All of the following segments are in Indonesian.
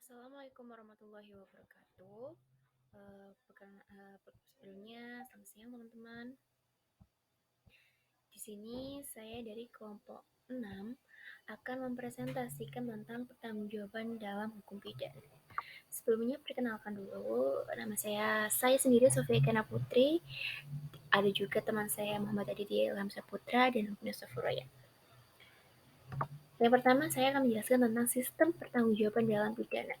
Assalamualaikum warahmatullahi wabarakatuh. Sebelumnya selamat siang teman-teman. Di sini saya dari kelompok 6 akan mempresentasikan tentang pertanggungjawaban dalam hukum pidana. Sebelumnya perkenalkan dulu, nama saya sendiri Sofia Kena Putri. Ada juga teman saya Muhammad Aditya Ilham Saputra dan Lukman Safuroya. Yang pertama saya akan menjelaskan tentang sistem pertanggungjawaban dalam pidana.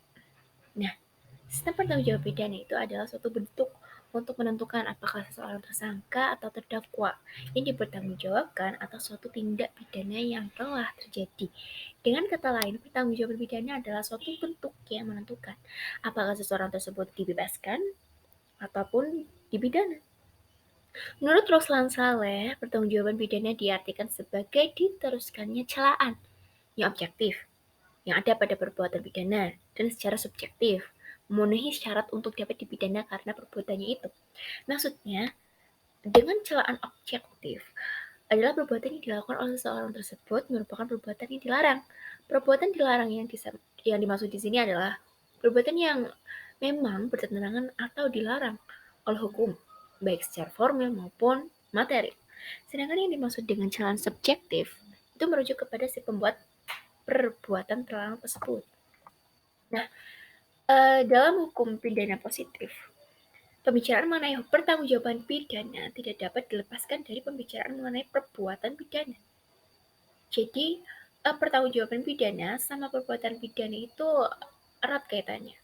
Nah, sistem pertanggungjawaban pidana itu adalah suatu bentuk untuk menentukan apakah seseorang tersangka atau terdakwa yang dipertanggungjawabkan atas suatu tindak pidana yang telah terjadi. Dengan kata lain, pertanggungjawaban pidana adalah suatu bentuk yang menentukan apakah seseorang tersebut dibebaskan ataupun dipidana. Menurut Roslan Saleh, pertanggungjawaban pidana diartikan sebagai diteruskannya celaan yang objektif yang ada pada perbuatan pidana dan secara subjektif memenuhi syarat untuk dapat dipidana karena perbuatannya itu. Maksudnya, dengan celaan objektif adalah perbuatan yang dilakukan oleh seseorang tersebut merupakan perbuatan yang dilarang. Perbuatan dilarang yang dimaksud di sini adalah perbuatan yang memang bertentangan atau dilarang oleh hukum, baik secara formal maupun materi. Sedangkan yang dimaksud dengan celaan subjektif itu merujuk kepada si pembuat perbuatan terlarang tersebut. Nah, dalam hukum pidana positif, pembicaraan mengenai pertanggungjawaban pidana tidak dapat dilepaskan dari pembicaraan mengenai perbuatan pidana. Jadi, pertanggungjawaban pidana sama perbuatan pidana itu erat kaitannya.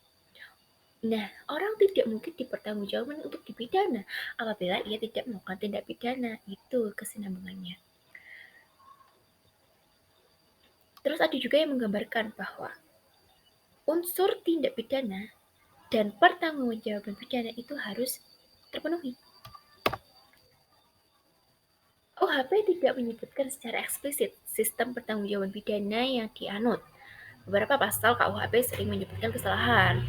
Nah, orang tidak mungkin dipertanggungjawabkan untuk dipidana apabila ia tidak melakukan tindak pidana. Itu kesinambungannya. Terus ada juga yang menggambarkan bahwa unsur tindak pidana dan pertanggungjawaban pidana itu harus terpenuhi. KUHP tidak menyebutkan secara eksplisit sistem pertanggungjawaban pidana yang dianut. Beberapa pasal KUHP sering menyebutkan kesalahan,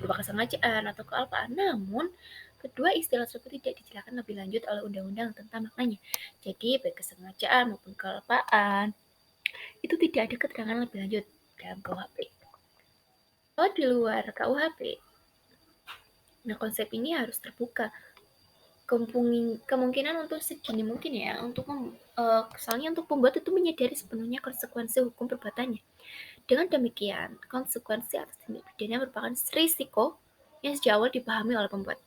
berupa kesengajaan atau kealpaan, namun kedua istilah tersebut tidak dijelaskan lebih lanjut oleh undang-undang tentang maknanya. Jadi, baik kesengajaan maupun kealpaan, itu tidak ada keterangan lebih lanjut dalam KUHP. Kalau di luar KUHP, nah konsep ini harus terbuka kemungkinan untuk segini mungkin ya soalnya untuk pembuat itu menyadari sepenuhnya konsekuensi hukum perbuatannya. Dengan demikian, konsekuensi atas tindak pidana merupakan risiko yang sejak awal dipahami oleh pembuat.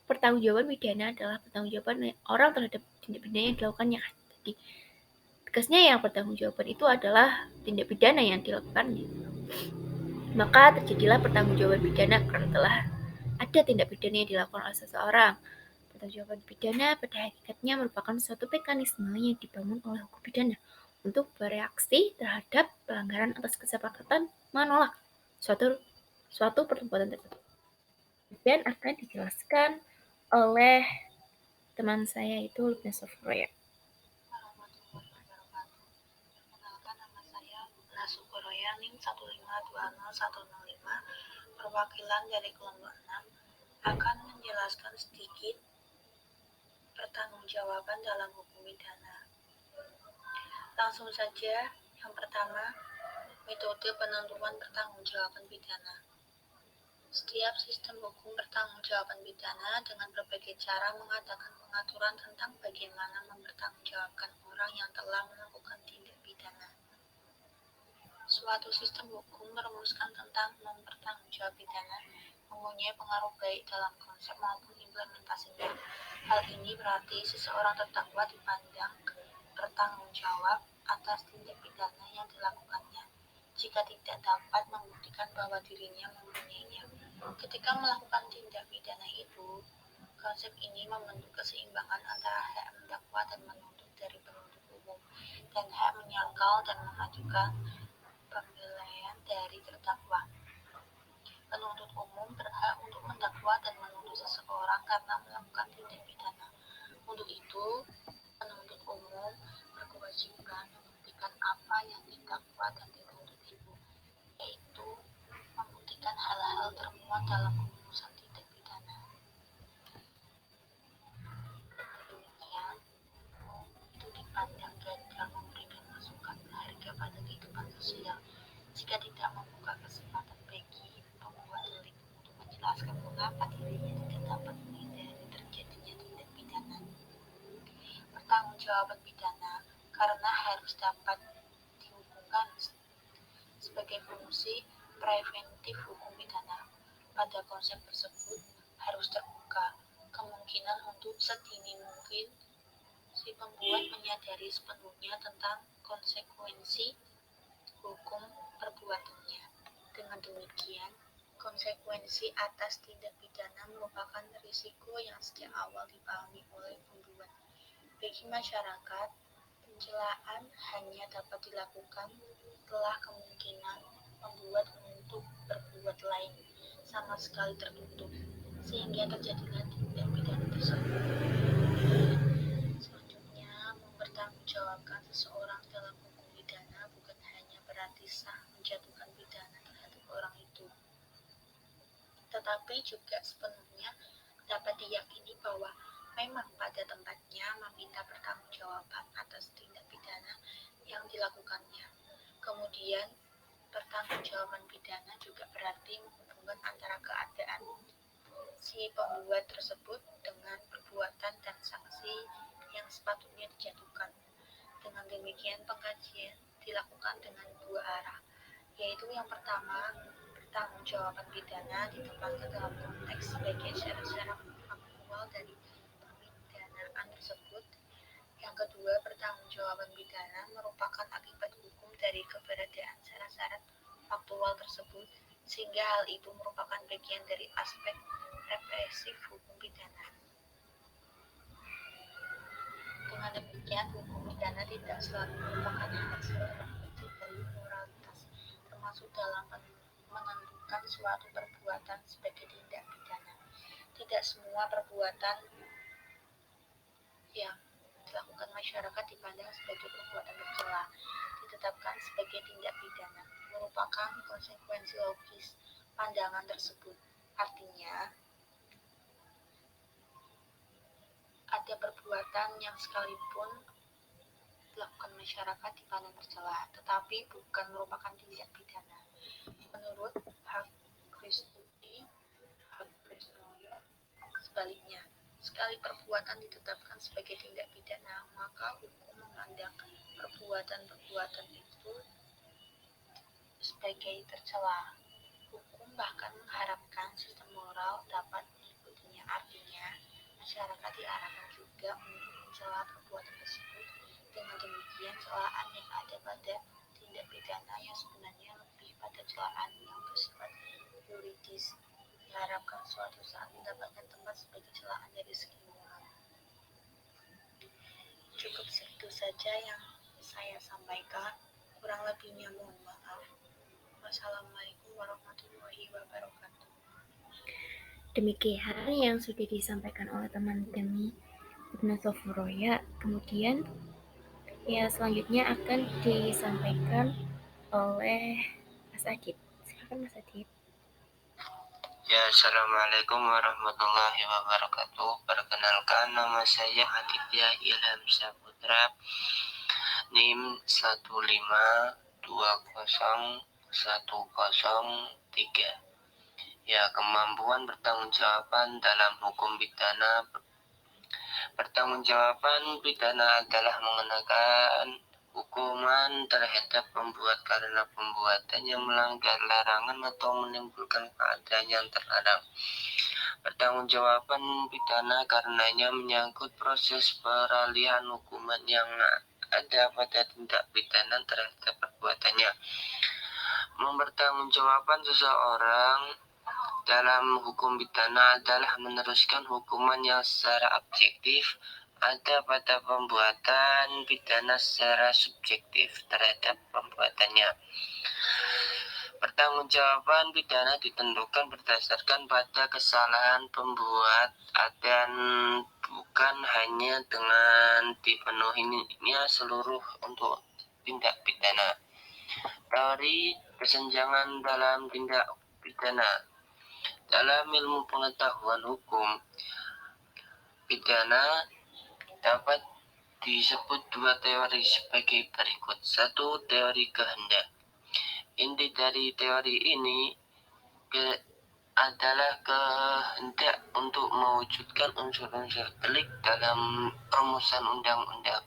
Pertanggungjawaban pidana adalah pertanggungjawaban orang terhadap tindak pidana yang dilakukannya. Jadi, tegasnya yang pertanggungjawaban itu adalah tindak pidana yang dilakukannya. Maka terjadilah pertanggungjawaban pidana karena telah ada tindak pidana yang dilakukan oleh seseorang. Pertanggungjawaban pidana pada hakikatnya merupakan suatu mekanisme yang dibangun oleh hukum pidana untuk bereaksi terhadap pelanggaran atas kesepakatan menolak suatu perbuatan tersebut. Dan akan dijelaskan oleh teman saya itu Lukman Safuroya. Perkenalkan, nama saya Lukman Safuroya, NIM 1520105, perwakilan dari kelompok 6, akan menjelaskan sedikit pertanggungjawaban dalam hukum pidana. Langsung saja, yang pertama, metode penentuan pertanggungjawaban pidana. Setiap sistem hukum pertanggungjawaban pidana dengan berbagai cara mengadakan pengaturan tentang bagaimana mempertanggungjawabkan orang yang telah melakukan tindak pidana. Suatu sistem hukum merumuskan tentang mempertanggungjawab pidana mempunyai pengaruh baik dalam konsep maupun implementasinya. Hal ini berarti seseorang terdakwa dipandang bertanggung jawab atas tindak pidana yang dilakukannya jika tidak dapat membuktikan bahwa dirinya mempunyainya. Ketika melakukan tindak pidana itu, konsep ini membentuk keseimbangan antara hak mendakwa dan menuntut dari penuntut umum dan hak menyangkal dan mengajukan pembelaian dari terdakwa. Penuntut umum berhak untuk mendakwa dan menuntut seseorang karena melakukan tindak pidana. Untuk itu, penuntut umum berkewajiban membuktikan apa yang didakwa dan dituntut itu, yaitu membuktikan hal-hal termuat dalam rumusan tindak pidana. Demikian, hukum itu dipandang gagal memberikan masukan berharga pada kehidupan sosial jika tidak membuka kesempatan bagi mengapa dirinya tidak dapat menghindari terjadinya tindak pidana. Pertanggungjawaban pidana karena harus dapat dihubungkan sebagai fungsi preventif hukum pidana. Pada konsep tersebut harus terbuka kemungkinan untuk sedini mungkin si pembuat menyadari sepenuhnya tentang konsekuensi hukum perbuatannya. Dengan demikian, konsekuensi atas tindak pidana merupakan risiko yang sejak awal dipahami oleh pembuat. Bagi masyarakat, pencelaan hanya dapat dilakukan setelah kemungkinan pembuat untuk berbuat lain sama sekali tertutup, sehingga terjadilah tindak pidana tersebut. Selanjutnya, mempertanggungjawabkan seseorang dalam hukum pidana bukan hanya berarti sah menjatuhkan pidana terhadap orang itu, tetapi juga sepenuhnya dapat diyakini bahwa memang pada tempatnya meminta pertanggungjawaban atas tindak pidana yang dilakukannya. Kemudian, pertanggungjawaban pidana juga berarti menghubungkan antara keadaan si pembuat tersebut dengan perbuatan dan sanksi yang sepatutnya dijatuhkan. Dengan demikian, pengkajian dilakukan dengan dua arah, yaitu yang pertama, pertanggungjawaban pidana ditempatkan dalam konteks sebagai syarat-syarat faktual dari pemidanaan tersebut. Yang kedua, pertanggungjawaban pidana merupakan akibat hukum dari keberadaan syarat-syarat faktual tersebut, sehingga hal itu merupakan bagian dari aspek represif hukum pidana. Dengan demikian, hukum pidana tidak selalu merupakan hasil refleksi dari moralitas, termasuk dalam menentukan suatu perbuatan sebagai tindak pidana. Tidak semua perbuatan yang dilakukan masyarakat dipandang sebagai perbuatan tercela, ditetapkan sebagai tindak pidana, merupakan konsekuensi logis pandangan tersebut. Artinya, ada perbuatan yang sekalipun dilakukan masyarakat dipandang tercela, tetapi bukan merupakan tindak pidana. Menurut hak Kristi, sebaliknya, sekali perbuatan ditetapkan sebagai tindak pidana, maka hukum memandang perbuatan-perbuatan itu sebagai tercela. Hukum bahkan mengharapkan sistem moral dapat mengikutinya. Artinya, masyarakat diarahkan juga untuk mencela perbuatan tersebut. Dengan demikian, celaan yang ada pada tindak pidana yang sebenarnya lebih pada celaan yang bersifat yuridis diharapkan suatu saat mendapatkan tempat sebagai celaan dari segi moral. Cukup segitu saja yang saya sampaikan. Kurang lebihnya mohon maaf. Wassalamualaikum warahmatullahi wabarakatuh. Demikian yang sudah disampaikan oleh teman kami Ibnu Sofuroya. Kemudian ya selanjutnya akan disampaikan oleh Mas Adit. Silakan Mas Adit. Ya, Assalamualaikum warahmatullahi wabarakatuh. Perkenalkan, nama saya Aditya Ilham Saputra, NIM 1520103. Ya, kemampuan bertanggungjawaban dalam hukum pidana. Pertanggungjawaban pidana adalah mengenakan hukuman terhadap pembuat karena perbuatan yang melanggar larangan atau menimbulkan keadaan yang terlarang. Pertanggungjawaban pidana karenanya menyangkut proses peralihan hukuman yang ada pada tindak pidana terhadap perbuatannya. Mempertanggungjawabkan seseorang dalam hukum pidana adalah meneruskan hukuman yang secara objektif ada pada pembuatan pidana secara subjektif terhadap perbuatannya. Pertanggungjawaban pidana ditentukan berdasarkan pada kesalahan pembuat dan bukan hanya dengan dipenuhinya seluruh untuk tindak pidana. Teori kesenjangan dalam tindak pidana. Dalam ilmu pengetahuan hukum pidana dapat disebut dua teori sebagai berikut. Satu, teori kehendak. Inti dari teori ini adalah kehendak untuk mewujudkan unsur-unsur delik dalam rumusan undang-undang.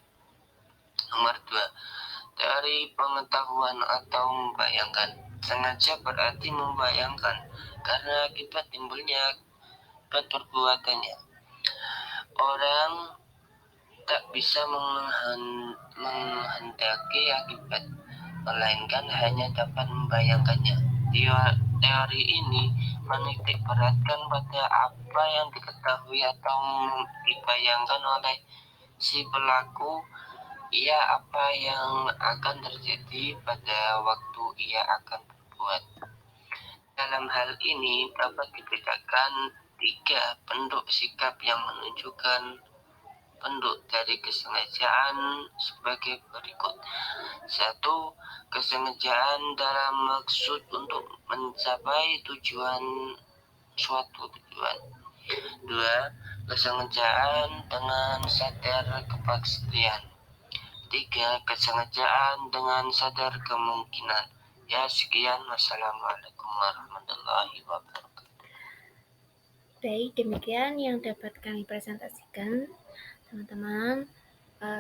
Nomor 2. Teori pengetahuan atau membayangkan. Sengaja berarti membayangkan karena akibat timbulnya akibat perbuatannya. Orang tak bisa menghendaki akibat, melainkan hanya dapat membayangkannya. Teori ini menitik beratkan pada apa yang diketahui atau dibayangkan oleh si pelaku, ia apa yang akan terjadi pada waktu ia akan berbuat. Dalam hal ini dapat dibedakan 3 bentuk sikap yang menunjukkan bentuk dari kesengajaan sebagai berikut. 1. Kesengajaan dalam maksud untuk mencapai suatu tujuan. 2. Kesengajaan dengan sadar kepastian. 3. Kesengajaan dengan sadar kemungkinan. Ya, sekian. Wassalamualaikum warahmatullahi wabarakatuh. Baik, demikian yang dapat kami presentasikan, teman-teman.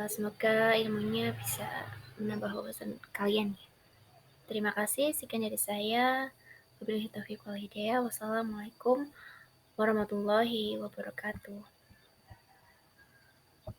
Semoga ilmunya bisa menambah wawasan kalian. Terima kasih, sekian dari saya. Wabillahi taufiq wal hidayah. Wassalamualaikum warahmatullahi wabarakatuh.